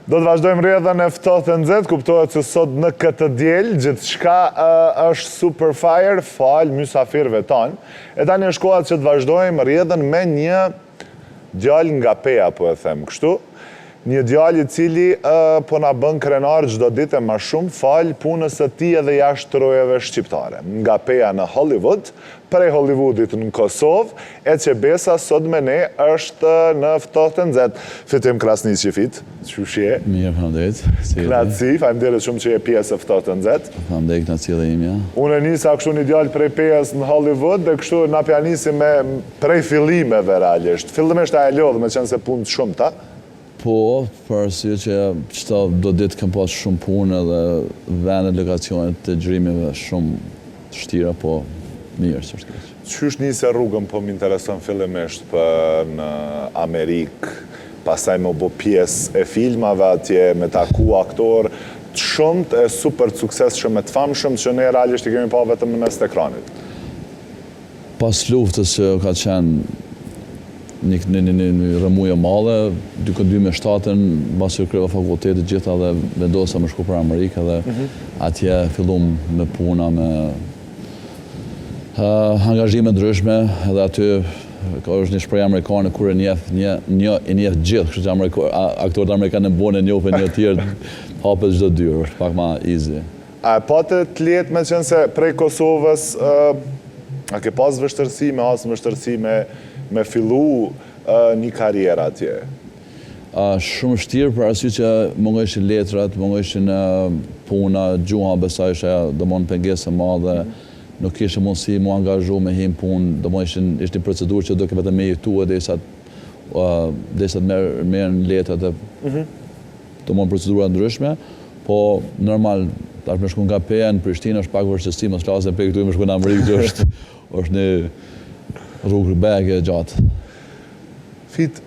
Do të vazhdojmë rrjedhën e ftohtë e nxehtë, kuptohet se sot në këtë diel gjithçka është super fire, fal mysafirëve tanë. E tani është koha që të vazhdojmë rrjedhën me një djalë nga Peja, po e them kështu. Një djalë i cili po na bën krenar çdo ditë më shumë fal punës së tij edhe jashtë rojeve shqiptare. Nga Peja në Hollywood, prej Hollywoodit në Kosovë, e që Besa sot me ne është në ftohtë e nxehtë. Fitim Krasniqi Qifit, çushje. Mirë, faleminderit. Knaçi, faleminderit shumë që je pjesë e ftohtë e nxehtë. Faleminderit, knaçi edhe imja. Unë nisa kështu një djalë prej Pejës në Hollywood dhe kështu na pjanisi me prej fillimeve realisht. Fillimisht e lodh me qenë se punë shumëta. Po, për arsye që çdo do ditë kam pas shumë punë dhe vende lokacionet të xhrimeve shumë të vështira, po mirë sërtërisht. Qysh nisi rrugën po më intereson fillimisht për në Amerikë, pastaj më bë pjesë e filmave atje, me taku aktor të shumët e super të suksesshëm e të famshëm që ne realisht i kemi pa vetëm në mes të ekranit. Pas luftës që ka qenë një rëmujë e madhe, 2007-ën, basi kreva fakultetit gjitha dhe vendosa me shku për Amerikë dhe atje fillum me puna, me angazhime ndryshme edhe aty është një shprehje amerikane kur e njeh gjithë, kështu që aktorët amerikanë bën e njohin një tjerë hapet çdo dyrë, është pak më easy. A patë të lehtë me qenë se prej Kosovës a ke pas vështirësi me as vështirësi me fillu një karrierë atje? Shumë vështirë për arsye që mungeshin letrat, mungeshin puna, gjuha besoj isha domon pengesë e madhe, nuk kishe mundësi mu angazhu me him punë, domon ishte një procedurë që do ke vetëm me jetua derisa të merren letrat e domon procedura ndryshme, po normal tash më shkon nga Peja në Prishtinë është pak vështirësi, mos flasim për këtu më shkon në Amerikë është një rrugë bege gjatë. Fit,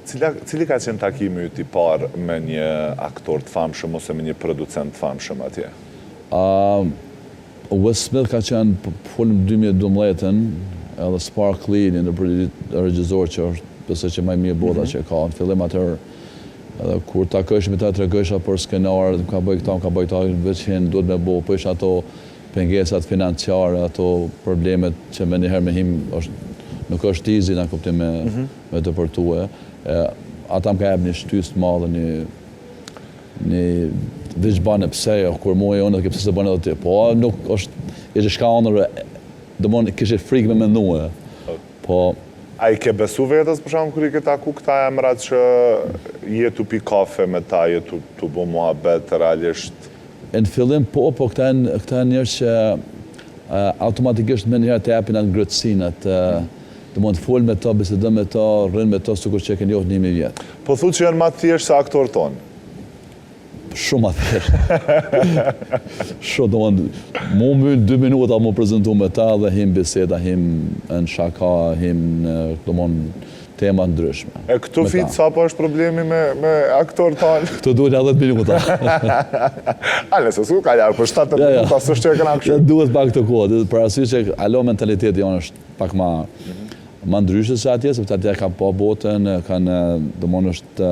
cili ka qenë takimi yt i parë me një aktor të famshëm ose me një producent të famshëm atje? Will Smith ka qenë folëm 2012-ën, edhe Spike Lee, një regjisor që është besoj që më i mirë bota që ka në fillim atëherë. Edhe kur takohesh me ta tregosha për skenar, ka bëj këta, veç që duhet me bëu, po isha ato pengesat financiare, ato problemet që me njëherë me him nuk është easy në kuptim me të përtue. Ata më ka jep një shtysë të madhe, një veç bane pse, kur mua e unë dhe pse se bane edhe ti. Po nuk është shka onër, dëmon kështë frikë me mendue. Po a i ke besu vetës për shumë kër i ke taku këta emrat që jetu pi kafe me ta, jetu të bu muhabet realisht? Në fillim po këta njerëz që automatikisht me njëherë të japin atë ngrëtësinë, të mund të folë me ta, bisedon me ta, rrin me ta sikur që e ke njohur 1000 vjet. Po thu që janë më të thjeshtë se aktor tonë? Shumë më thjeshtë. Shumë, domethënë, mu mbyll 2 minuta mu prezantu me ta dhe him biseda, him në shaka, him në domethënë tema ndryshme. E këtu fit sa po është problemi me aktor tonë? Këtu duhet 10 minuta. A nëse s'u ka larë, për 7 minuta s'është që e këna kështu. Duhet pak të kohë, për arsye që alo mentaliteti jonë është pak më ndryshe se atje, sepse atje kanë pa botën, kanë domosdoshmë është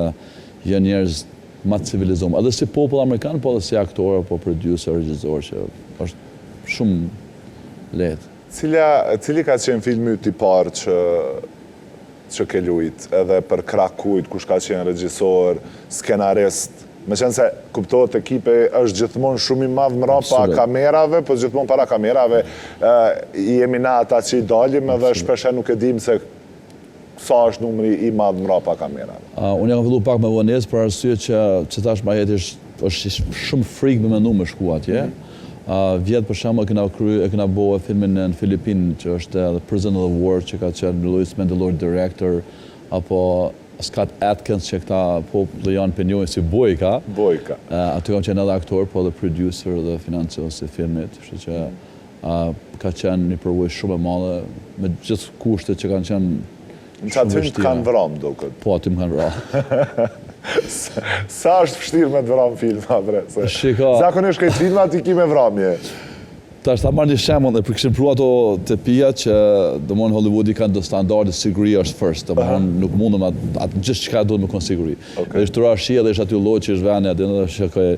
janë njerëz më të civilizuar. Edhe si popull amerikan, po edhe si aktor, po producer, regjisor, që është shumë lehtë. Cili ka qenë filmi yt i parë që ke lujt, edhe për Krakujt, kush ka qenë regjisor, skenarist, me qenë se kuptohet ekipe është gjithmonë shumë i madh mrapa kamerave, po gjithmonë para kamerave jemi na ata që i dalim edhe shpesh nuk e dim se sa është numri i madh mrapa kamerave. Unë kam filluar pak me vonesë për arsye që tash më jetë është shumë frikë me mendu me shku atje. Vjetë për shembull e kena bëu filmin në Filipinë që është Prison of the War që ka qenë Louis Mandylor director, apo Scott Atkins që këta popullë janë për njohin si Bojka. Aty kanë qenë edhe aktor, po edhe producer dhe financiues i filmit, kështu që ka qenë një përvojë shumë e madhe me gjithë kushtet që kanë qenë. Në qatë film të kanë vram, duket. Po, aty më kanë vram. Sa është vështirë me të vram filma, bre? Shiko. Zakonisht këtë filma ti ki me vramje. Tash ta marr një shembull, për kishim pruar ato të pija që domthon Hollywoodi kanë do standarde, siguria është first, domthon nuk mundem atë gjithçka duhet me kon siguri. Dhe shtura shia dhe është aty lloj që është vani aty, që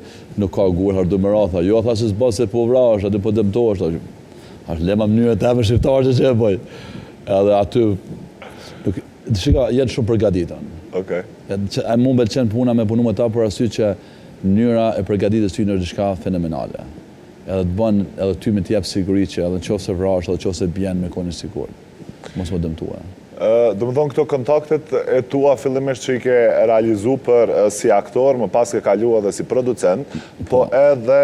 nuk ka gur hardu me ratha. Jo tha se s'bën se po vrash, aty po dëmtohesh. Është lema mënyra të më shqiptarë që e bëj. Edhe aty shika janë shumë përgatitur. Okej. Ai mund të pëlqen puna me punu me ta për arsye që mënyra e përgatitjes tyre është diçka fenomenale. Edhe të bën edhe ty me të jap siguri që edhe nëse vrash edhe nëse bjen me kohën e sigurt. Mos më dëmtua. Do më thonë këto kontaktet e tua fillimisht që i ke realizu për si aktor, më pas ke kalua dhe si producent, po edhe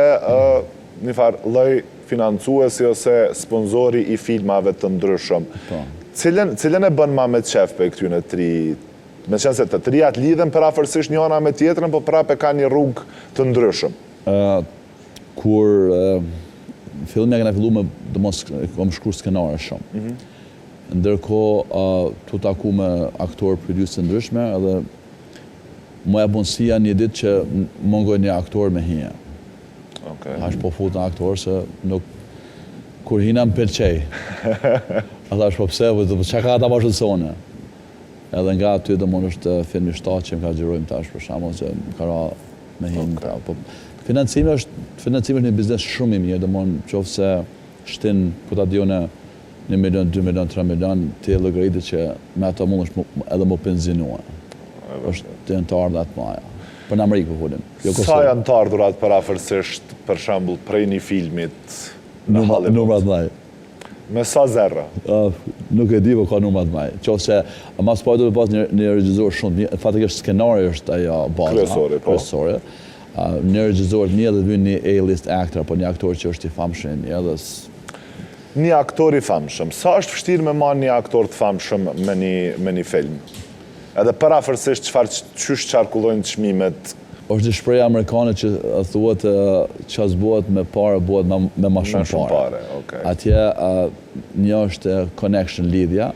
një farë lloj financuesi ose sponsori i filmave të ndryshëm. Cilën e bën ma me qef për këtyne tri? Me qenë se të trijat lidhen për afërsisht njëna me tjetrën, po prapë ka një rrugë të ndryshëm. Kur filmi kena fillu me domos kam shkruar skenare shumë. Ndërkohë tu taku me aktor producer të ndryshme edhe moja bunësia një ditë që mungoj një aktor me hije. Hash po fut në aktor se nuk kur hina më pëlqej. Ata është po pse, çka ka ata më shëtsone. Edhe nga aty domon është filmi 7 që më ka xhirojmë tash për shkakun se më ka ra me hije. Financimi është një biznes shumë i mirë, domthon nëse shtin ku ta dione 1 milion, 2 milion, 3 milion, ti llogaritë që me ato mundesh edhe më penzinua. Është të të ardhat maja. Për në Amerikë po folim. Sa janë të ardhurat për afërsisht, për shembull, prej një filmit në Hollywood? Numrat maj. Me sa zerra? Nuk e di, po ka numrat maj. Qofse, mas po do të pas një regjisor shumë, fatikisht skenari është ajo baza. Kryesore. Një regjisor një dhe vjen një A-list actor, po një aktor që është i famshëm, një aktor i famshëm. Sa është vështirë me marrë një aktor të famshëm me një film? Edhe për afërsisht çfarë qarkullojnë çmimet? Është një shprehje amerikane që thuhet që s'buhet me parë, buhet me më shumë parë. Atje një është connection, lidhja,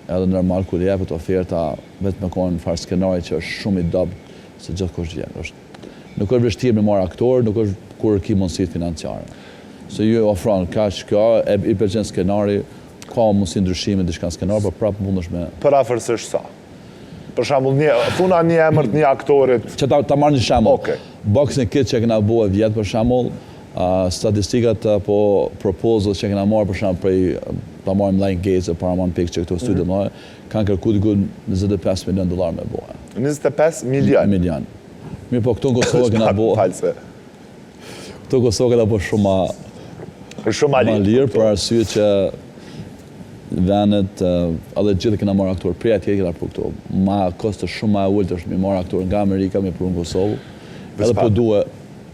edhe normal kur jepet oferta vetëm me kon far skenari që është shumë i dobët se gjithkush vjen. Nuk është vështirë me marrë aktor, nuk është kur ki mundësitë financiare. Se ju ofron kaq ka, i pëlqen skenari, ka mundësi ndryshime diçka skenar, por prapë mundesh me. Për afërsisht sa? Për shembull, thuna një emër të një aktorit. Që ta marr një shembull. Boxing Kid që kena bëu vjet për shembull, statistikat apo proposals që kena marrë për shembull prej ta marrim Lion Gates e Paramount Pictures këto studio mëdha, kanë kërkuar diku $25 milion me bëu. 25 milion. Milion. Mirë, po këto në Kosovë kena bëu. Këto Kosovë kena bëu shumë ma lirë, për arsye që venet, edhe gjithë kena marrë aktor prej atje kena për këto. Ma kostë shumë ma e ullët është mi marrë aktor nga Amerika, mi pru në Kosovë. Edhe po duhe...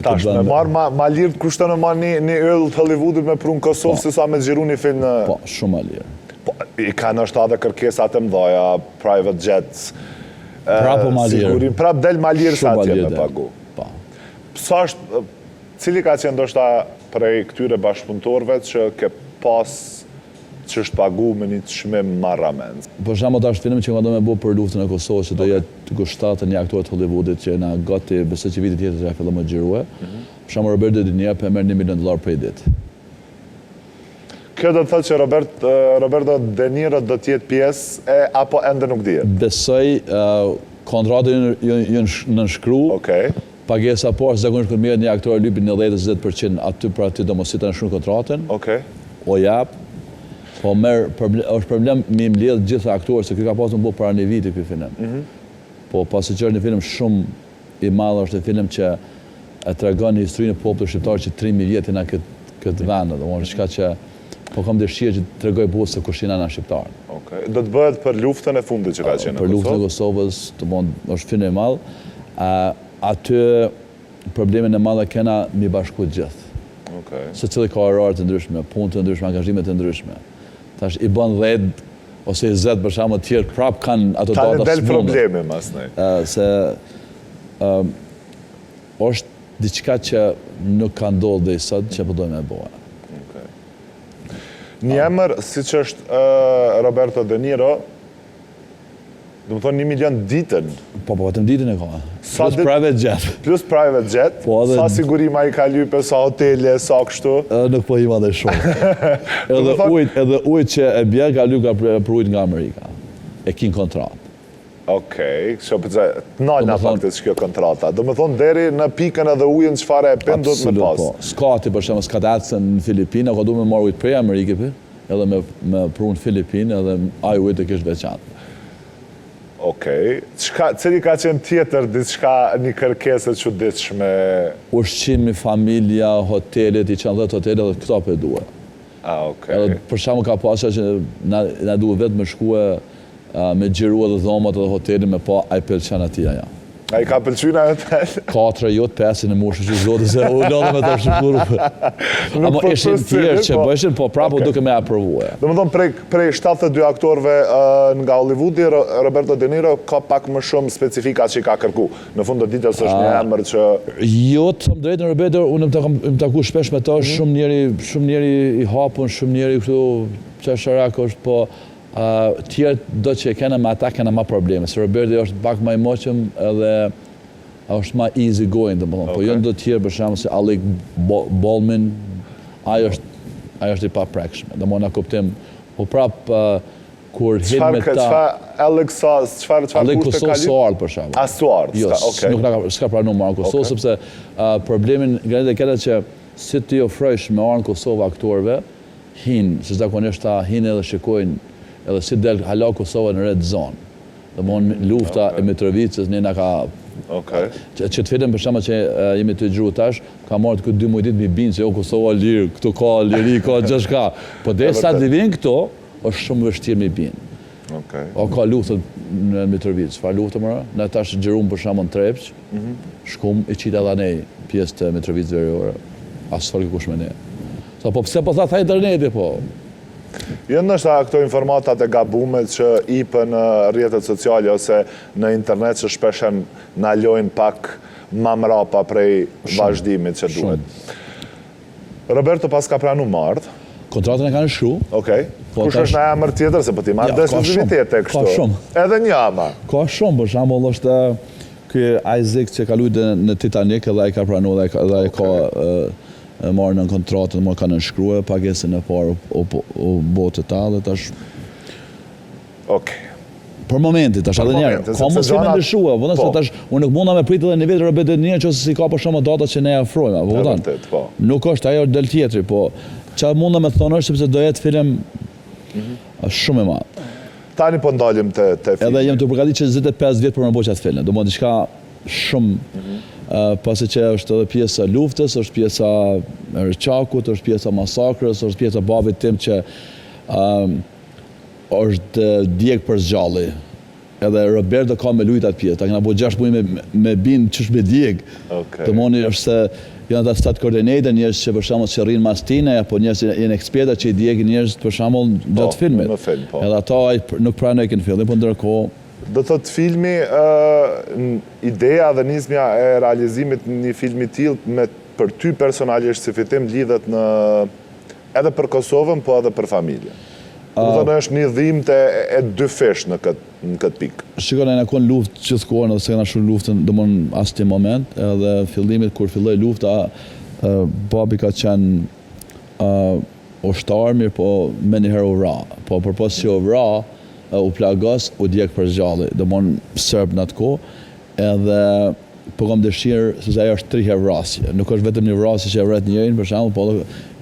Tash, me marrë ma lirë të kushtë në marrë një ëllë të Hollywoodit me pru në Kosovë, se sa me zgjiru një film në... Po, shumë ma lirë. I kanë është adhe kërkesat e mdoja, private jets, Prapo ma lirë. Prap del ma lirë sa atje me pagu. Sa është, cili ka qenë ndoshta prej këtyre bashkëpunëtorëve që ke pas që është pagu me një çmim marramend? Për shembull, tash filmi që ka do me bëu për luftën e Kosovës, që do jetë kushtatë një aktor të Hollywoodit që na gati besoj që vitin tjetër ja fillon më xhirue. Për shembull, Robert De Niro po merr $1 milion për ditë. Kjo do të thotë që Roberto De Niro do të jetë pjesë apo ende nuk dihet? Besoj kontratën janë nënshkruar. Pagesa poshtë zakonisht kur merret një aktor lypi 90-20% aty për aty do mos i të nënshkruan kontratën. O jap. Po është problem me mbledh gjithë aktorët se ky ka pasur bëu para një viti ky film. Po pasi që është një film shumë i madh, është një film që e tregon historinë e popullit shqiptar që 3000 vjet na këtë vend, domethënë diçka që po kam dëshirë që të tregoj bues se kush janë ana shqiptar. Do të bëhet për luftën e fundit që ka qenë në Kosovë. Për luftën e Kosovës, domethënë është film i madh. Aty problemin e madhe kena mi bashku gjithë. Se cili ka orare të ndryshme, punë të ndryshme, angazhime të ndryshme. Tash i bën 10 ose 20 për shkakun të tjerë prap kanë ato data s'mundën. Del problemi mas nej. Se është diçka që nuk ka ndodhur deri sot që po dojmë e bëjmë. Një emër siç është Roberto De Niro Do më thonë 1 milion ditën. Po, vetëm ditën e ka. Sa Plus private jet. Plus private jet, sa sigurima i ka lype, sa hotele, sa kështu. Nuk po ima dhe shumë. Edhe ujt që e bjerë ka lype për ujt nga Amerika. E kin kontratë. Okej, kështu përse, nalë faktis kjo kontrata. Do më thonë deri në pikën edhe ujën çfarë e pen do të me pas. Skati, për shemë, s'ka të atësën në Filipinë, ka du me marrë ujt prej Amerikë, edhe me prunë Filipinë, edhe aj ujt e kishë veçantë. Okej. Cili ka qenë tjetër diçka një kërkesë e çuditshme? Ushqimi, familja, hotelet, i qenë 10 hotelet dhe këto për duhe. Okej. Edhe për shkakun ka pasur që na duhet vetëm me shkue me xhirua dhe dhomat edhe hotelin me pa ai pëlqen atij ja. Ai ka pëlqyer ai hotel? 4 jot 5 në moshë që zotë se u lodhëm me të shkuru. Ama ishin tjerë që bëshin, po prapo duke me aprovue. Do më thonë prej 72 aktorëve nga Hollywoodi, Roberto De Niro ka pak më shumë specifika që i ka kërku. Në fund të ditës është një emër që... Jo, të thëmë drejtë në Roberto, unë më taku shpesh me ta, shumë njeri i hapun, shumë njeri këtu që sharak është, po tjerë do që kena me ata kena ma probleme, se Roberto është pak ma i moqëm edhe është ma easy going, po jënë do tjerë për shemë se Alec Baldwin, ajo është i pa prekshme, dhe mo në kuptim, po prap kur hin me ta... Alec Kosovë së ardhë për shemë. A së ardhë, okej. Nuk s'ka pranu më arë Kosovë, sepse problemin granit e kete që si ti ofrojsh me arë Kosovë aktorve, hin, se zakonisht ta hin edhe shikojnë edhe si del hala Kosova në red zone. Dhe mon lufta e Mitrovicës një nga ka... Që të fitëm për shama që jemi të gjru tash, ka marrë të këtë 2 muaj ditë mi binë, që jo Kosova lirë, këtu ka liri, ka gjësh ka. Po dhe sa të vinë këto, është shumë vështirë mi binë. O ka luftët në Mitrovicë, fa luftë mëra, në tash gjërum për shama në Trepç, shkum i qita dhe nej pjesë të Mitrovicë veriore, asë farë kush me ne. Po pse po tha interneti, po? Jënë nështë këto informatat e gabume që ipën në rrjetet sociale ose në internet që shpeshen në lojnë pak ma mrapa prej vazhdimit që duhet. Roberto pas ka pranu mardë. Kontratën e ka në shru. Okej. Kush është në emër tjetër, se po ti marrë desinzivitet e kështu. Ka shumë. Edhe një ama. Ka shumë, për shambull është kë Isaac që ka lujtë në Titanic edhe ai ka pranu edhe ai ka... marrë në kontratën, marrë ka në nshkrua, pagesën e parë o botë të ta dhe tash... Okej. Për momentit, tash edhe njerë, ka mos me ndryshua, unë nuk munda me pritë dhe një vetë Robert De Niro që si ka për shumë data që ne afrojme, nuk është ajo del tjetri, po që munda me thonë është sepse do jetë film shumë e madhë. Tani po ndalim të film. Edhe jem të përgati që 25 vjetë për më bo që atë film, do më diçka shumë pasi që është edhe pjesa luftës, është pjesa rëqakut, është pjesa masakrës, është pjesa babit tim që është djeg për zgjalli. Edhe Roberto ka me lujt atë pjesë, ta këna bo 6 muaj me binë qësh me djeg. Të moni është se janë të stat koordinator, njërës që për shamull që rrinë mastine, apo njërës që jenë eksperta që i djegë njërës për shamull gjatë filmit. Edhe ata nuk pranojnë filmin, po ndërkohë. Do të thotë filmi, ideja dhe nismja e realizimit një filmi tillë për ty personalisht si fitim lidhet në edhe për Kosovën, po edhe për familje. Do të thotë është një dhimbje e dy fesh në këtë pikë. Shikoj në kon luftë gjithkohë, edhe se kena shumë luftën domon as ti moment, edhe fillimit kur filloi lufta, babi ka qenë ushtar mirë, po me një herë u ra. Po përpos që u ra, u plagos, u djek për zgjalli, dhe mon sërbë në atë ko, edhe po kom dëshirë, se ajo është 3 herë vrasje. Nuk është vetëm një vrasje që e vret njërin, për shembull, po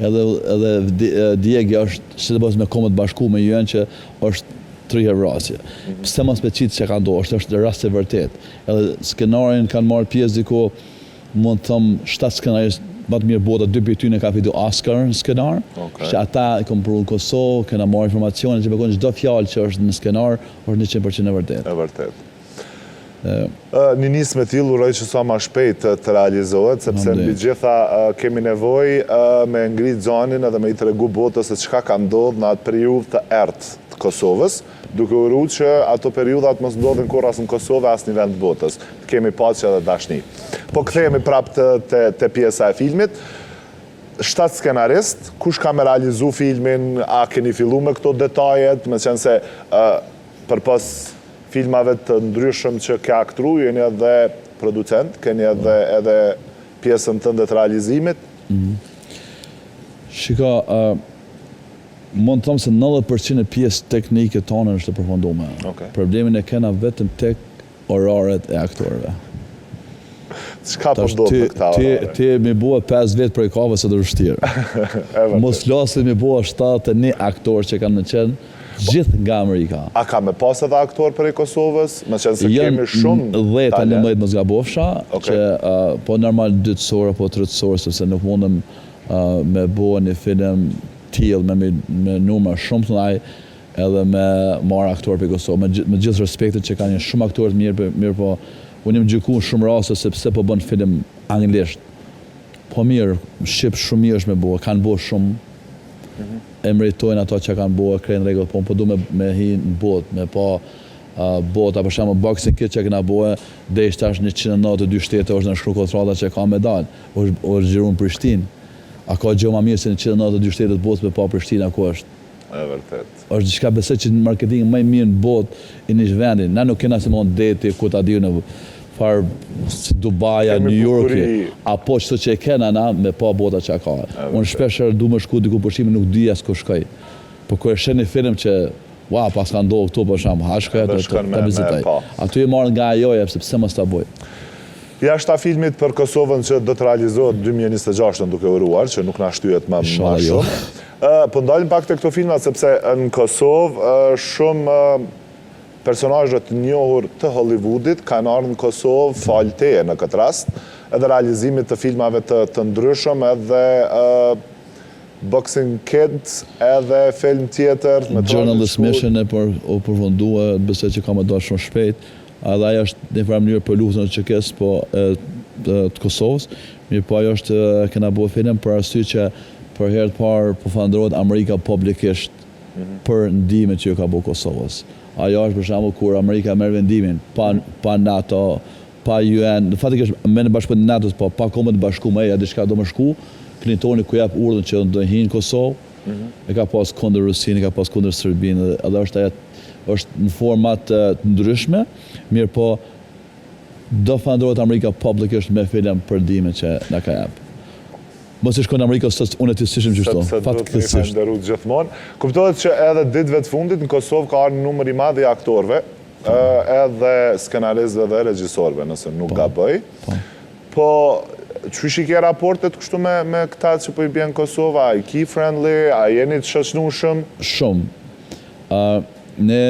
edhe djegja është, si të bësë me Kombët Bashku me UN, që është 3 herë vrasje. Pse mos me qitë që ka ndohë, është rast e vërtet. Edhe skenarin kanë marrë pjesë diko, mund të thëmë 7 skenaristë, batë mirë bota, 2 për ty në ka fitu Oscar në skenar, që ata i kom përru në Kosovë, këna marrë informacione, që përkon çdo fjalë që është në skenar, është 100% e vërtet. E vërtet. Një nisë me tillë uroj që sa ma shpejt të realizohet, sepse në gjitha kemi nevoj me ngrit zonin edhe me i tregu botës se çka ka ndodhur në atë periudhë të ertë të Kosovës, duke uru që ato periudat mos ndodhin kur as në Kosovë as në vend të botës. Kemi paqe dhe dashni. Po kthehemi prapë te pjesa e filmit. 7 skenarist, kush ka me realizu filmin, a keni fillu me këto detajet, me qenë se përpos filmave të ndryshëm që ke aktru, jeni edhe producent, keni edhe pjesën tënde të realizimit. Shika, mund të thëmë se 90% e pjesë teknike tonë është të përfundume. Problemin e kena vetëm tek oraret e aktorëve. Çka po ndodh me këta orare? Ti mi bua 5 vetë për i kave se të vështirë. Mos flasim mi bua 71 aktorë që kanë në qenë gjithë nga Amerika. A ka me pas edhe aktor për i Kosovës? Me qenë se kemi shumë talent. 10-11 më zgabofsha, që po normal 2-orë apo 3-orë, sepse nuk mundëm me bua një film tillë me numra shumë të ndaj edhe me marrë aktor për i Kosovë. Me gjithë respektet që kanë një shumë aktorë të mirë, po unë jam gjyku në shumë raste sepse po bën film anglisht. Po mirë, shqip shumë mirë është me bua, kanë bua shumë. E meritojnë ato që kanë bua, krejnë regullë, po du me hi në botë, me po botë, për shemë Boxing Kid që këna bua, dhe ishte ashtë 192 shtete, është në shkru kontrola që ka medalë, është gjiru në Prishtinë. A ka gjë ma mirë se 192 shtete të botës me pa Prishtinë, ako është? E vërtet. është diçka besoj që në marketing më mirë në botë i një vendin. Na nuk kena se mon deti, ku ta diu në farë si Dubaja, New Yorki, apo qëto që e kena na me pa bota që ka. Unë shpesher du më shku diku përshime, nuk dija s'ko shkoj. Po kër e shen një film që, pas ka ndohë këtu për shumë, hashkoj të vizitaj. Aty e marrë nga ajoja, sepse mos ta boj. Jashta filmit për Kosovën që do të realizohet 2026 duke uruar, që nuk na shtyhet më shumë. Po ndalim pak të këto filmat, sepse në Kosovë shumë personazhe të njohur të Hollywoodit kanë ardhur në Kosovë falë teje në këtë rast, edhe realizimit të filmave të ndryshëm, edhe Boxing Kid, edhe film tjetër. Journalist Mission e përfundua, besoj që ka më dorë shumë shpejt. Edhe ajo është në një mënyrë për luftën e çekes të Kosovës. Mirë po ajo është kena bërë film për arsye që për herë të parë po falënderohet Amerika publikisht për ndihmën që ka bërë Kosovës. Ajo është për shembull kur Amerika merr vendimin pa NATO, pa UN, fatikisht me në bashkëpunën e NATO-s, po pa Kombën e Bashkuar, ja diçka do më shku, Clintoni ku jap urdhën që do hinë në Kosovë, e ka pas kundër Rusinë, e ka pas kundër Serbinë, edhe është në format të ndryshme, mirë po do falënderohet Amerika publikisht me film për ndihmën që na ka jap. Mos i shkon në Amerikë, unë e të sishëm gjështu. Sepse do të falënderu gjithmonë. Kuptohet që edhe ditëve të fundit në Kosovë ka ardhur numër i madh i aktorëve, edhe skenaristëve dhe regjisorëve, nëse nuk gaboj. Po, çuish i ke raportet kështu me këta që po i bjen Kosova, a i key friendly, a jeni të shoqënueshëm? Shumë. Ne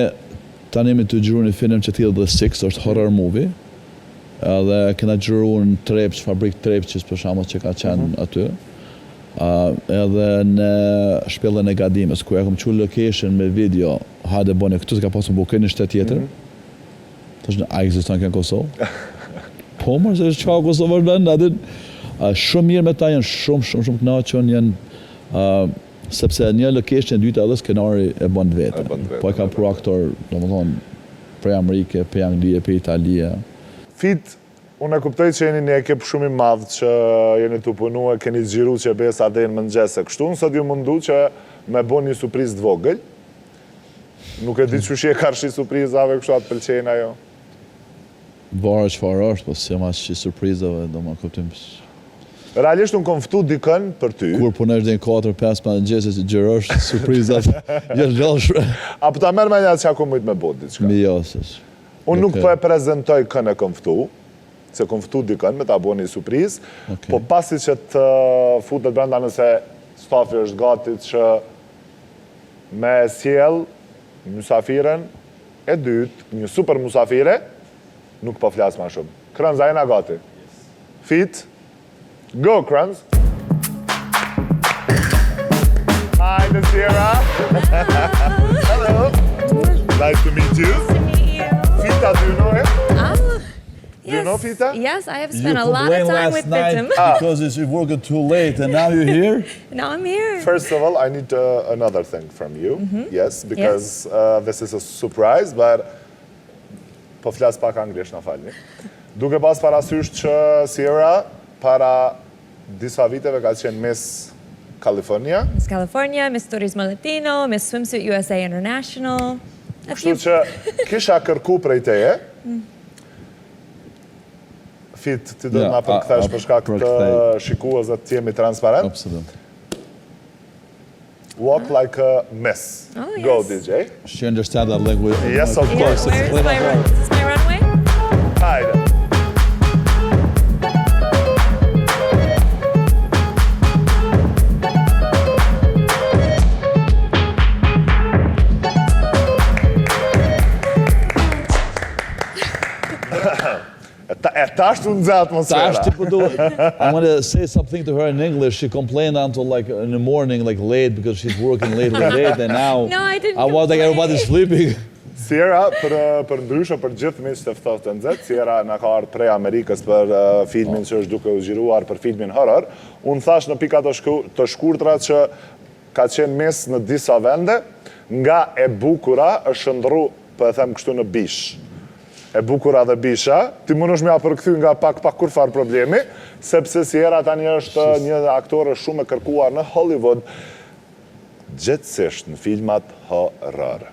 tani me të gjuru një film që tillë The Six, është horror movie. Edhe kena gjuru në Trepç, fabrik Trepçës për shembull që ka qenë aty. Edhe në shpellën e Gadimës, ku e kam çu location me video, hajde bëni këtu s'ka pasur bukë në shtet tjetër. Tash a ekziston kënë Kosovë? Po më se çka Kosovë vend aty. Shumë mirë me ta janë shumë të kënaqur janë sepse një location e dytë edhe skenari e bën vetë. Po e ka pro aktor, domethënë prej Amerike, prej Anglie, prej Italie. Fit, unë e kuptoj që jeni një ekip shumë i madh që jeni të punue, keni xhiru që besa dhe në mëngjese kështu, sot ju mundu që me bon një surprizë të vogël. Nuk e di çushi e karshi surprizave kështu atë pëlqejnë ajo. Varet çfarë është, po si mas që surprizave, do më kuptim. Realisht unë kom ftu dikën për ty. Kur punesh dhe në 4-5 pa mëngjesit që gjërosh surprizat, janë lëshme. Apo ta merr me një që ako mujt me bot diçka. Mi josës. Unë nuk po e prezentoj kën e kom ftu, se kom ftu dikën me ta bo një surprizë, po pasi që të futet brenda nëse stafi është gati që me sjell mysafiren e dytë, një super mysafire, nuk po flas më shumë. Krënz, a jena gati? Fit? Go, Krënz! Hi, Nasira! Hello! Nice to meet you. Fita, do you know him? Do you know Fita? Yes, I have spent a lot of time with him. Because you worked too late and now you're here? Now I'm here. First of all, I need another thing from you. Yes, because this is a surprise, but po flas pak anglisht, na falni. Duke pas parasysh që Sierra para disa viteve ka qenë Miss California. Miss California, Miss Turismo Latino, Miss Swimsuit USA International. Kështu që kisha kërku prej teje. Fit, ti do të na përkthesh për shkak të shikuesve të jemi transparent. Absolut. Walk like a miss. Oh, yes. Go, DJ. She understands that language. Yes, of Yeah, course. where is is this my runway? Hajde. E tash të nëzë atmosfera. Tash ti po duhet. I want to say something to her in English. She complained until like in the morning, like late, because she's working late, and now No, I didn't I was like complain. everybody's sleeping. Sierra, për ndryshe për gjithë miqtë të ftohtë të nxehtë, Sierra na ka ardhur prej Amerikës për filmin që është duke u zgjiruar për filmin horror. Unë thash në pika të shkurtra që ka qenë mes në disa vende, nga e bukura është shndru, po e them kështu në bish. E bukura dhe bisha, ti mundesh me ja përkthy nga pak kur far problemi, sepse Sierra tani është një aktore shumë e kërkuar në Hollywood, gjithsesi në filmat horror.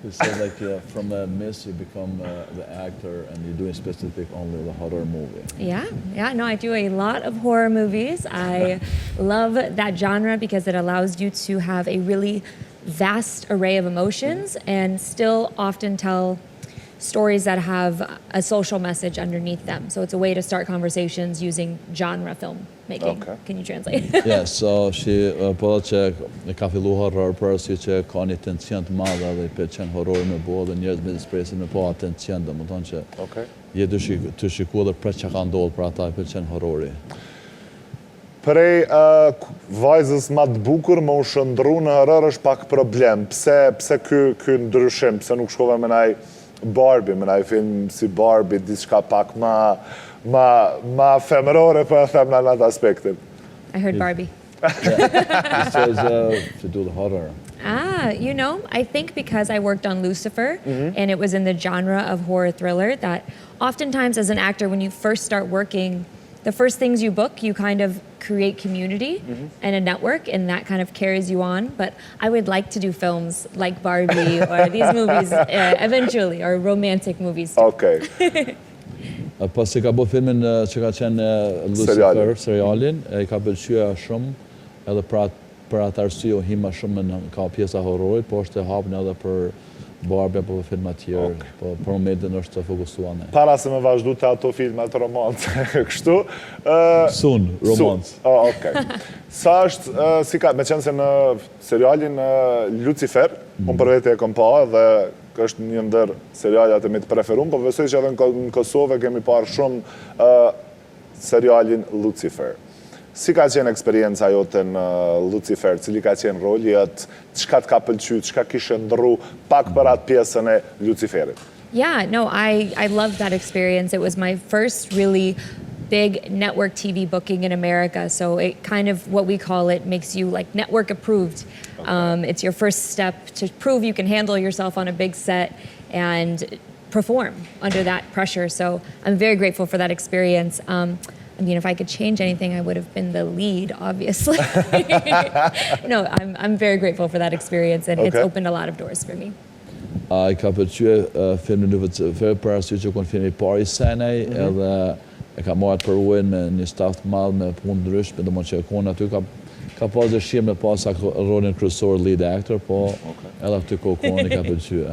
You said like from a miss you become the actor and you're doing specific only the horror movie. Yeah, no, I do a lot of horror movies. I love that genre because it allows you to have a really vast array of emotions and still often tell stories that have a social message underneath them. So it's a way to start conversations using genre filmmaking. Okay. Can you translate? Yeah, so she po që ka fillu horror për arsye që ka një tension të madh dhe i pëlqen horrori me bo dhe njerëz me dispresin me po atencion, domethënë që Okay. je të shikuar dhe pret çka ka ndodhur për ata i pëlqen horrori. Prej vajzës ma të bukur më u shëndru në horror është pak problem. Pse ky ndryshim, pse nuk shkova me naj Barbie, me naj film si Barbie, diçka pak ma femërore, po e them në atë aspektin. I heard Barbie. She says to do the horror. You know, I think because I worked on Lucifer and it was in the genre of horror thriller that oftentimes as an actor, when you first start working, the first things you book, you kind of create community and a network, and that kind of carries you on. But I would like to do films like Barbie or these movies eventually, or romantic movies too. Okay. Pas se ka bo filmin që ka qenë Lucifer, serialin, i ka pëlqyer shumë, edhe për atë arsye u hima shumë në ka pjesa horrorit, po është e hapur edhe për Barbie apo filma të tjerë, po për momentin është të fokusuar ne. Para se me vazhdu të ato filmat romance, kështu. Soon, romance. Okay. Sa është, si ka, me qenë se në serialin Lucifer, unë për vete e kom pa dhe është një ndër serialet e mi të preferum, po besoj që edhe në Kosovë kemi parë shumë serialin Lucifer. Si ka qenë eksperienca jote në Lucifer, cili ka qenë roli atë, çka të ka pëlqyer, çka kishe ndrru pak për atë pjesën e Luciferit? Yeah, no, I loved that experience. It was my first really big network TV booking in America. So it kind of, what we call it, makes you like network approved. It's your first step to prove you can handle yourself on a big set and perform under that pressure. So I'm very grateful for that experience. I mean, if I could change anything, I would have been the lead, obviously. No, I'm very grateful for that experience, and it's opened a lot of doors for me. I ka pëlqyer filmin Lucifer për arsye që kon filmi i parë i Senej, edhe e ka marrë për uën me një staf të madh me punë ndryshme, domethënë që kon aty ka pas dëshirë me pas rolin kryesor lead actor, po edhe aty kokon i ka pëlqyer.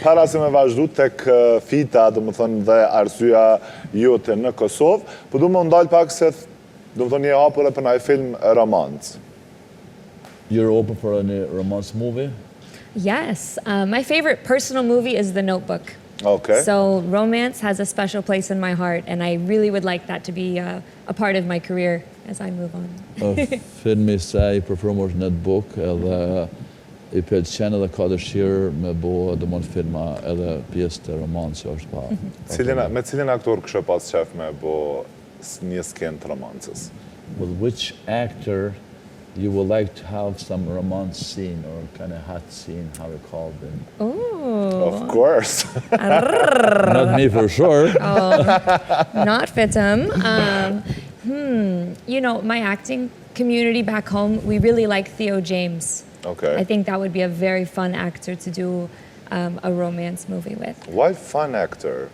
Para se me vazhdu tek fita, domethënë dhe arsyeja jote në Kosovë, po du më ndalë pak se domethënë je hapur për një film romance. You're open for a romance movie? Yes, my favorite personal movie is The Notebook. Okay. So romance has a special place in my heart, and I really would like that to be a part of my career as I move on. Filmi se i preferuar është Notebook, edhe i pëlqen edhe ka dëshirë me bo domethënë filma edhe pjesë të romance është pa. Me cilin aktor kështë pas qef me bo një skenë të romancës? With which actor you would like to have some romance scene or kind of hot scene, how you call them? Oh, Of course. Not me for sure. not Fitum. You know, my acting community back home, we really like Theo James. Okay. I think that would be a very fun actor to do a romance movie with. Why fun actor?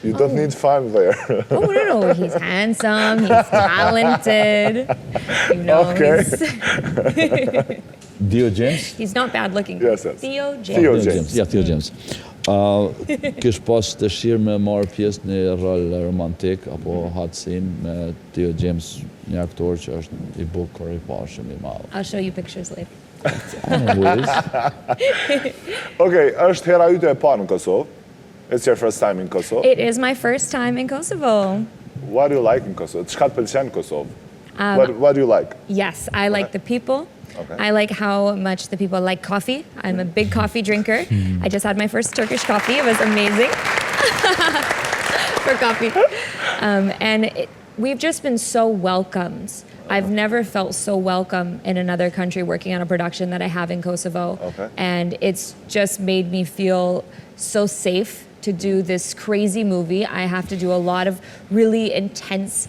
You don't need fun there. Oh, no. He's handsome. He's talented. You know, Okay. Theo James? he's not bad looking. Yes, yes. Theo James. Theo James. Ja, Theo James. Kish pas dëshirë me marrë pjesë në rol romantik apo hot scene me Theo James, një aktor që është i bukur, i pashëm, i madh. I'll show you pictures later. Anyways, Okay, është hera yte e parë në Kosovë. It's your first time in Kosovo. It is my first time in Kosovo. What do you like in Kosovo? Çka të pëlqen në Kosovë? Um, What do you like? Yes, I like the people. Okay. I like how much the people like coffee. I'm a big coffee drinker. I just had my first Turkish coffee. It was amazing for coffee. We've just been so welcomed. I've never felt so welcome in another country working on a production that I have in Kosovo. Okay. And it's just made me feel so safe to do this crazy movie. I have to do a lot of really intense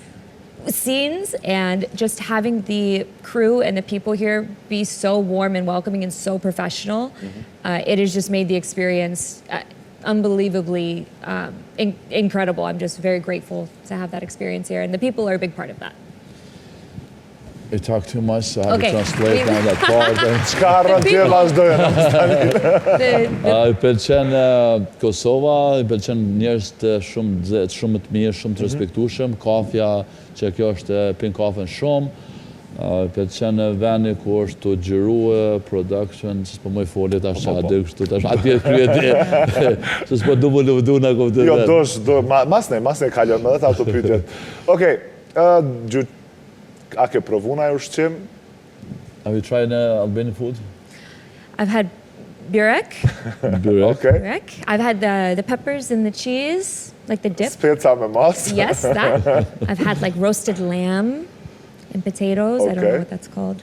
scenes, and just having the crew and the people here be so warm and welcoming and so professional, it has just made the experience unbelievably incredible. I'm just very grateful to have that experience here, and the people are a big part of that. I talk too much, so I have Okay. to translate now that part. Çka harron ti e vazhdojnë? I pëlqen Kosova, I pëlqen njerëz të shumë nxehtë, shumë të mirë, shumë të respektueshëm, kafja që kjo është pin kafen shumë. I pëlqen vendi ku është të xhiruar production, s'po më foli tash çfarë deri kështu tash. Atje kryet. Se s'po du më lëvdu na kuptoj. Jo, masne kalon me dhe ato pyetjet. Okej, a ke provu na ushqim? Have you tried Albanian food? I've had burek. Burek. Okej. Burek. I've had the peppers and the cheese, like the dip. Speca me mas? Yes, that. I've had like roasted lamb and potatoes. I don't know Okay. what that's called.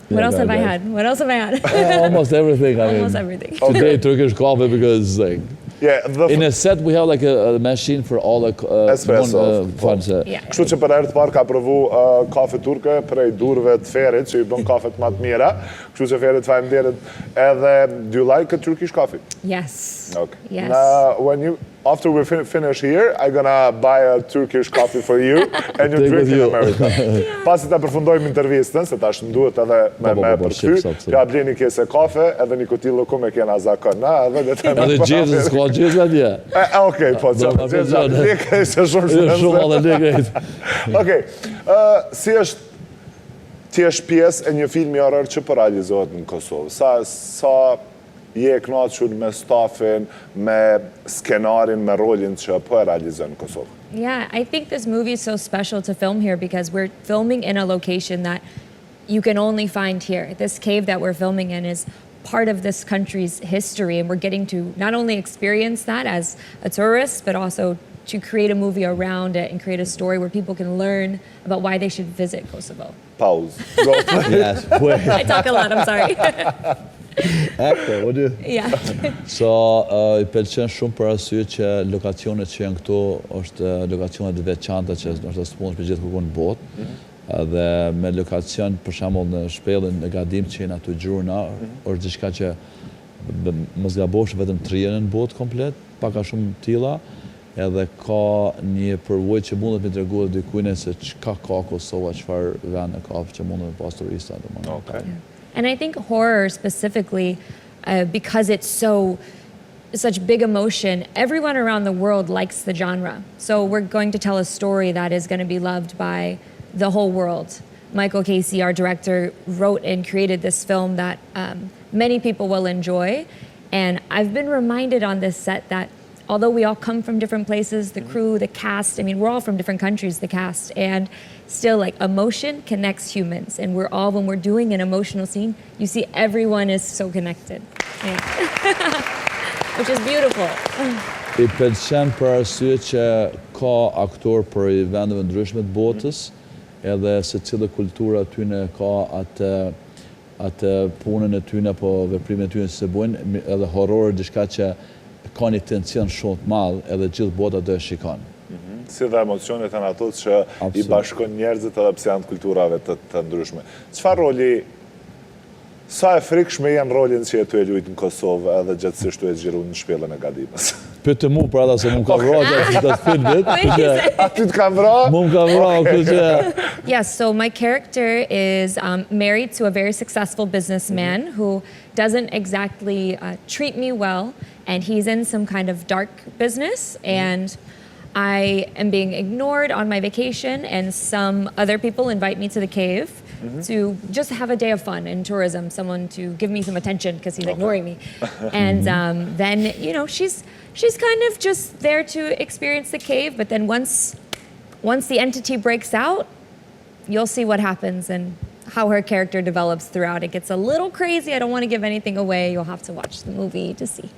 Yeah, What else have I guys. had? What else have I had? Almost everything. I Almost mean, everything. today Turkish coffee because like Yeah, in a set we have like a machine for all the Espresso. Yeah. Kështu që për herë të parë ka provu kafe turke prej durve të Ferit, që i bën kafet më të mira. Kështu që Ferit faleminderit. Edhe do you like a Turkish coffee? Yes. Okay. Yes. Now, after we finish here, I'm gonna buy a Turkish coffee for you and you Take drink with in you. America. Pasi ta përfundojmë intervistën, se tash më duhet edhe me përkthy. Ja bleni kese kafe, edhe një kuti llokum e kena zakon. Na, edhe le të Edhe gjithë, s'ka gjithë atje. Okej, po, Do ma gjithë pëlqen. lekë se shumë Shumë edhe lekë. Okej, si është ti është pjesë e një filmi horror që po realizohet në Kosovë? Sa je e kënaqur me stafin, me skenarin, me rolin që po e realizon në Kosovë? Yeah, I think this movie is so special to film here because we're filming in a location that you can only find here. This cave that we're filming in is part of this country's history, and we're getting to not only experience that as a tourist, but also to create a movie around it and create a story where people can learn about why they should visit Kosovo. Pause. Go. Yes. I talk a lot, I'm sorry. Actor, what do you? Yeah. So, I pëlqen shumë për arsye që lokacionet që janë këtu është lokacionet veçanta që është sponsoruar për gjithë ku në botë. Dhe me lokacion për shembull në shpellin e Gadim që jena të gjurna, është diçka që mos gabosh vetëm 3 në botë komplet, paka shumë tilla, edhe ka një përvojë që mundet me treguar dikujt se çka ka Kosova, çfarë vende ka që mundet me pas turista domethënë. Okay. And I think horror specifically, because it's such big emotion, everyone around the world likes the genre. So we're going to tell a story that is going to be loved by the whole world. Michael Casey, our director, wrote and created this film that many people will enjoy. And I've been reminded on this set that although we all come from different places, the crew, the cast, I mean, we're all from different countries, the cast, and still like emotion connects humans. And we're all, when we're doing an emotional scene, you see everyone is so connected. Yeah. Which is beautiful. I pëlqen për arsye që ka aktor për i vendeve ndryshme të botës, edhe se cilë kultura tyne ka atë punën e tyne, apo veprimin e tyne se bujnë, edhe horror diçka që ka një tension shumë të madh, edhe gjithë bota do e shikon. Si dhe emocionet e në ato që i bashkon njerëzit edhe pse janë të kulturave të ndryshme. Çfarë roli Sa e frikshme janë rolin që e tu e lujtë në Kosovë edhe gjatësisht tu e gjiru në shpellën e Gadimës? Pyte mu për ata se mu ka vra gjatë të filmit. A ty t'ka vra? Mu ka vra, kështë. Yes, so my character is married to a very successful businessman who doesn't exactly treat me well, and he's in some kind of dark business, and I am being ignored on my vacation, and some other people invite me to the cave to just have a day of fun and tourism, someone to give me some attention because he's ignoring me. And then, you know, she's kind of just there to experience the cave, but then once the entity breaks out, you'll see what happens and how her character develops throughout. It gets a little crazy. I don't want to give anything away. You'll have to watch the movie to see.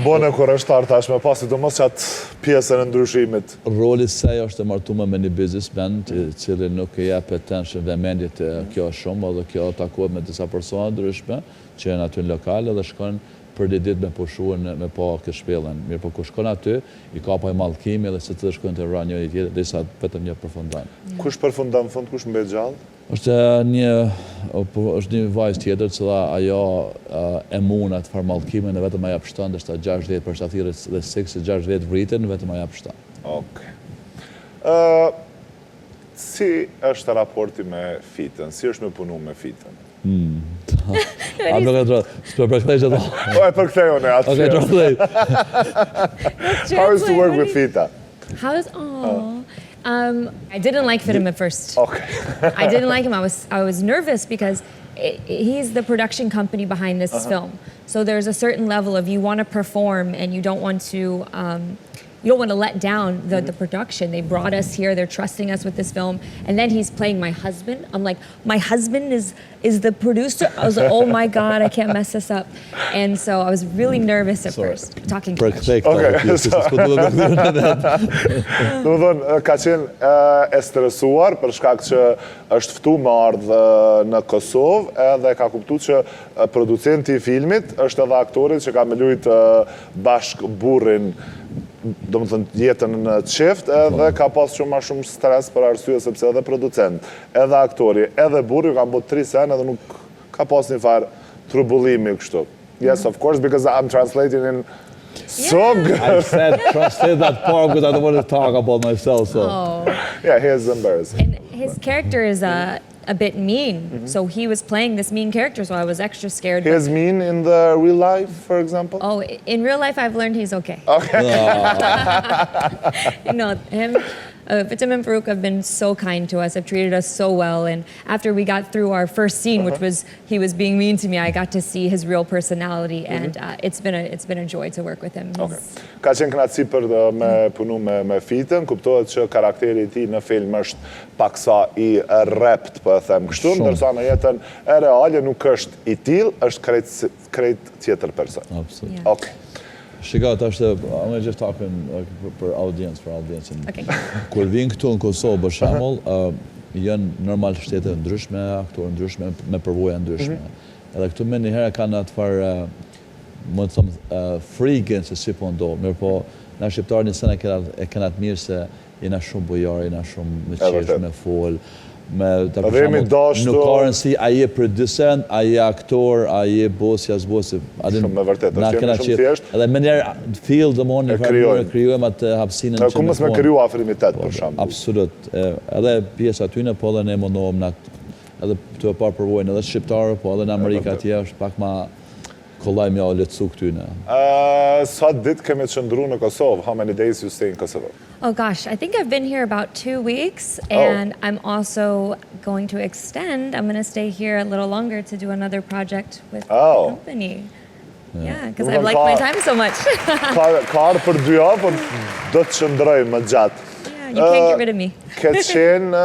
Bone kur është tarë tashme, pasi do mos qatë pjesën e ndryshimit. Roli sej është e martume me një businessman, cili nuk e jep attention dhe mendjet kjo shumë, dhe kjo takohet me disa persona ndryshme, që janë aty në lokale dhe shkon për ditë me pushuan me pa këtë shpellën. Mirë, po kur shkon aty, i ka pa i mallkimi dhe se të shkon të vra njëri tjetër, derisa vetëm një përfundon. Kush përfundon në fund, kush mbet gjallë? Është një vajzë tjetër, cila ajo e mund atë farë mallkimin e vetëm ajo pështon, dhe shta 60 për shtathirës dhe 60 vritën, vetëm ajo pështon. Okej. Si është raporti me Fitën? Si është me punu me Fitën? A nuk e të s'për përkthej që të... O e përkthej unë atë. Okej, translate. How is to work with Fita? I didn't like Fitim at first. Okay. I didn't like him. I was nervous because he's the production company behind this film. So there's a certain level of you want to perform and you don't want to let down the production. They brought us here. They're trusting us with this film. And then he's playing my husband. I'm like, my husband is the producer? I was like, oh my God, I can't mess this up. And so I was really nervous at first, talking too much. Do më thonë, ka qenë e stresuar për shkak që është ftu më ardhë në Kosovë edhe ka kuptu që producenti i filmit është edhe aktorit që ka me lujt bashk burrin, do më thënë jetën në qift, edhe ka pas shumë stres për arsye sepse edhe producent, edhe aktori, edhe burri ka mbo 3 sen edhe nuk ka pas një farë trubullimi kështu. Yes, of course, because I'm translating in so good. I said translate that part because I don't want to talk about myself, so... Yeah, he is embarrassing. And his character is a bit mean, so he was playing this mean character, so I was extra scared. He is mean in the real life, for example? Oh, in real life, I've learned he's okay. Okay. No, him, Fitim and Farouk have been so kind to us, have treated us so well, and after we got through our first scene, which was he was being mean to me, I got to see his real personality, and it's been a joy to work with him. Okay. Ka qenë knatësi për me punu me Fitën, kuptohet që karakteri i tij në film është paksa i rapt, po e them kështu, ndërsa në jetën e reale nuk është i tillë, është krejt tjetër person. Absolutely. Okay. Shika, I'm going to just talk for audience. Okay. Kur vinë këtu në Kosovë, për shembull, janë normal shtete ndryshme, aktorë ndryshme, me përvoja ndryshme. Edhe këtu me njëherë kanë atë farë, më të thëmë, frikën se si po ndohë. Mirë po, na shqiptarë një sene e kanë atë mirë se jena shumë bujarë, jena shumë me qesh, me folë. Nuk ka rëndësi, a je producent, a je aktor, a je bosi, as bosi. Shumë me vërtet, është jenë shumë thjesht. Edhe me njerë feel dhe monë, kryojmë atë hapsinën që ku mësë me kryu afrimitet, për shumë. Absolut. Edhe pjesë atyne, po edhe ne mundohem në atë, edhe të e parë përvojnë, edhe Shqiptarë, po edhe në Amerika atje është pak ma kollaj mja o letësu këtyne. Sa ditë kemi të qëndru në Kosovë? How many days you stay in Kosovo? Oh gosh, I think I've been here about 2 weeks, and I'm also going to extend. I'm going to stay here a little longer to do another project with the company. Yeah, because I've liked my time so much. Ka arë për 2 javë, por do të qëndroj më gjatë. Yeah, you can't get rid of me. Këtë qenë,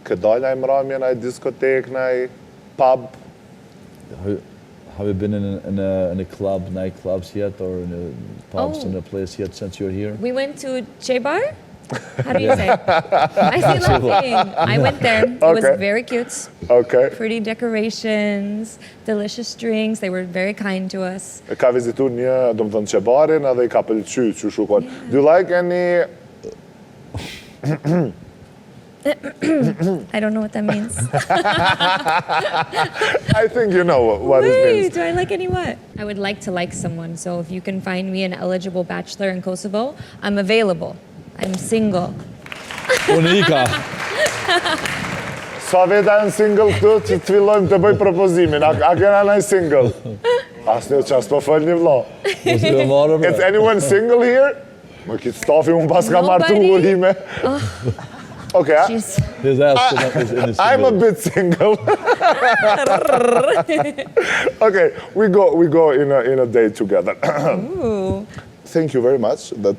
këtë dalj në mramje, në diskotek, në pub? Have you been in a club, nightclubs yet, or in a pubs in a place yet since you're here? We went to Chebar. How do you say? I see laughing. I went there. It was very cute. Okay. Pretty decorations, delicious drinks. They were very kind to us. E ka vizitu një, do më thënë, Chebarin, edhe I ka pëlqy që shukon. Do you like any... I don't know what that means. I think you know what it Wait, means. do I like any what? I would like to like someone, so if you can find me an eligible bachelor in Kosovo, I'm available. I'm single. Unika. Sa veta në single këtu që të fillojmë të bëj propozimin. A kena nëjë single? Asnjë qas po fol një vëlla. Mos e marrë. Is anyone single here? Më kitë stafi unë pas ka marrë Nobody? urime. Okay, She's His ass is in his I'm a bit single. Okay, we go in a date together. ooh. Thank you very much that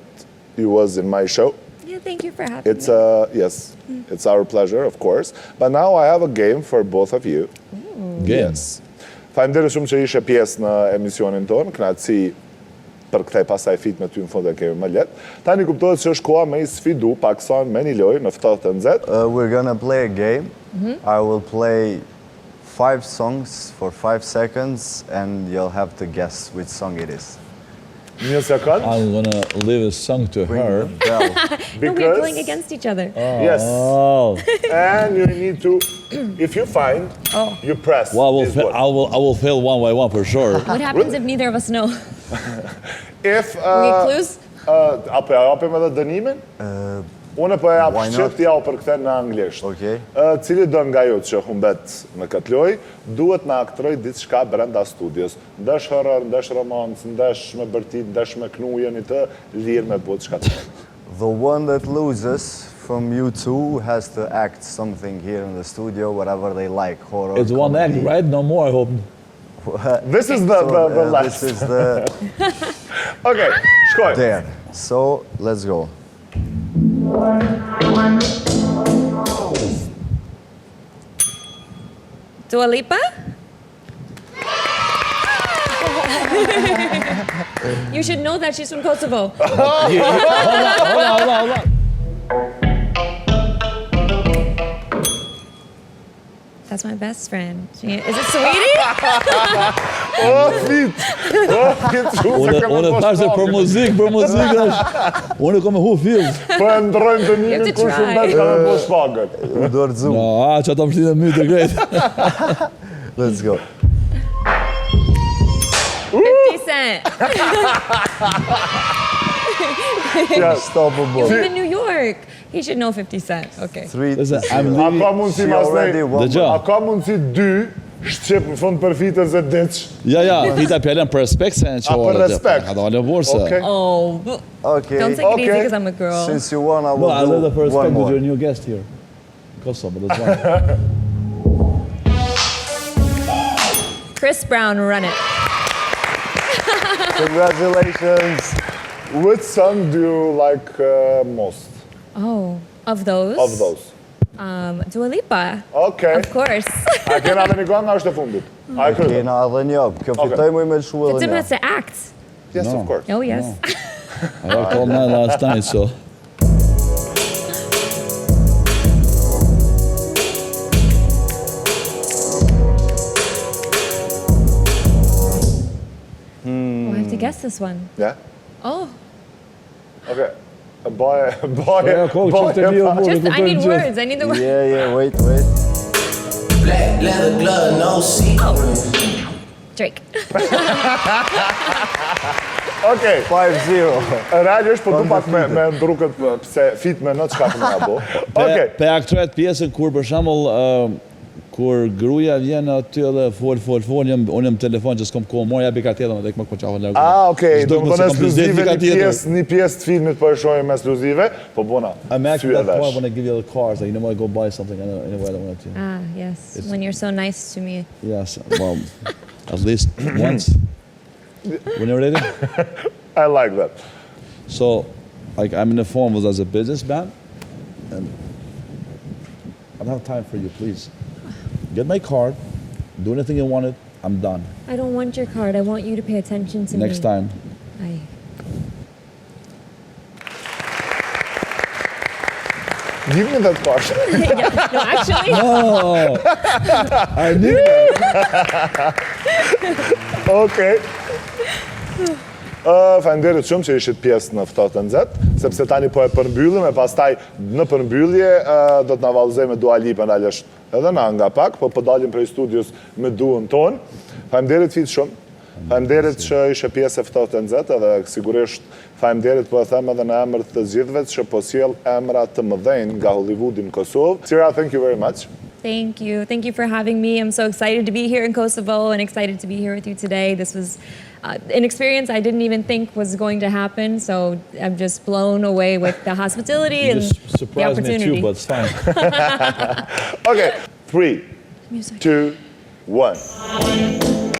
you was in my show. Yeah, thank you for having It's me. yes, it's our pleasure, of course. But now I have a game for both of you. Yes. Faleminderit shumë që ishe pjesë në emisionin tonë, kënaqësi për këtej pasaj fit me ty në fund e kemi më lehtë. Tani kuptohet që është koha me i sfidu pakson me një lojë në ftohtë të nxehtë. We're gonna play a game. I will play 5 songs for 5 seconds and you'll have to guess which song it is. Një sekond. I'm gonna leave a song to Ring her. the bell. No, we're Because playing against each other. yes, Oh. and you need to, if you find, you press. Well, this one. I will fail one by one for sure. What happens if neither of us know? If We get clues? apo ja japim edhe dënimin? Unë po e jap Why not? shqip ti ja u përkthen në anglisht. Okay. Cili do nga ju që humbet në këtë lojë, duhet na aktoroj diçka brenda studios. Ndesh horror, ndesh romans, ndesh me bërtit, ndesh me knu, jeni të lirë me bëj çka. The one that loses from you two has to act something here in the studio, whatever they like, horror, It's one act, comedy. right? No more, I hope. This is the last. This is the Okay, shkoj. there. So let's go. Dua Lipa? You should know that she's from Kosovo. Hold on. That's my best friend. Is it Sweetie? Fit shumë se Unë thashë për muzikë është. Unë kam hu film. Po e ndrojmë të You njërin have to kur shumë try. vetë ka me po shpagët. U dorëzum. No, që ata më shtinë më të great. Let's go. 50 Cent. Unstoppable. You live in New York. He should know 50 Cent. Okay. 3. Listen, I'm A leaving. ka mundësi She mas already nej? won. Dëgjoj. A ka mundësi 2 shqip në fund për fitën se deq? Ja, pita pjallën për respekt se në që për respekt. Ka dalë borse. Okay. Oh, Okay. don't take it easy Okay. because I'm a girl. Since you won, I will No, I live do for one respect with more. your new guest here. Kosovo, that's why. Chris Brown, run it. Congratulations. Which song do you like most Oh, of those? of those? Dua Lipa. Okay. Of course. A kena dhe një këngë nga është e fundit? A e krytëm? Kena edhe një. Kjo Okay. fitoj mu me lëshu But edhe Tim një. has to act. Yes, No. of course. Oh, yes. I called mine last night, so. Oh, I have to guess this one. Yeah? Oh, Okay. Boy, Ja, coach, boy, just a little more. just, I need words. I need the words. Yeah, wait. Black leather glove, no sequin. Drake. Okay. 5-0. Realisht po du pak me ndru këtë pse fit me në çka të më abo. Okay. Pe aktoret pjesën kur për shembull kur gruaja vjen aty edhe fol, unë jam telefon që s'kam kohë, mor japi ka tjetër, tek më koçava largu. Okay, do të thonë ekskluzive ka një pjesë të filmit po e shohim ekskluzive, po bona. I'm actually sy e at that vesh. point when I give you the cars, like, you know what, go buy something anyway I don't want to. Ah, yes. When you're so nice to me. Yes, well, at least once. When you're ready. I like that. So, like, I'm in the phone was as a businessman, and I don't have time for you, please. Get my card, do anything you wanted, I'm done. I don't want your card. I want you to pay attention to me. Next time. Aye. Give me that part. No, actually, Oh, I knew that. Okay. Faleminderit shumë që ishit pjesë në Ftohtë e Nxehtë, sepse tani po e përmbyllim e pastaj në përmbyllje do të na vallëzoj me Dua Lipa ndalesh edhe na nga pak, po dalim prej studios me duën tonë. Faleminderit fit shumë. Faleminderit që ishe pjesë e Ftohtë e Nxehtë dhe sigurisht faleminderit po e them edhe në emër të gjithëve që po sjell emra të mëdhenj nga Hollywoodi në Kosovë. Tira, thank you very much. Thank you. Thank you for having me. I'm so excited to be here in Kosovo and excited to be here with you today. This was an experience I didn't even think was going to happen, so I'm just blown away with the hospitality You and just the surprised me opportunity. too, but it's fine. Okay, 3, Music. 2, 1.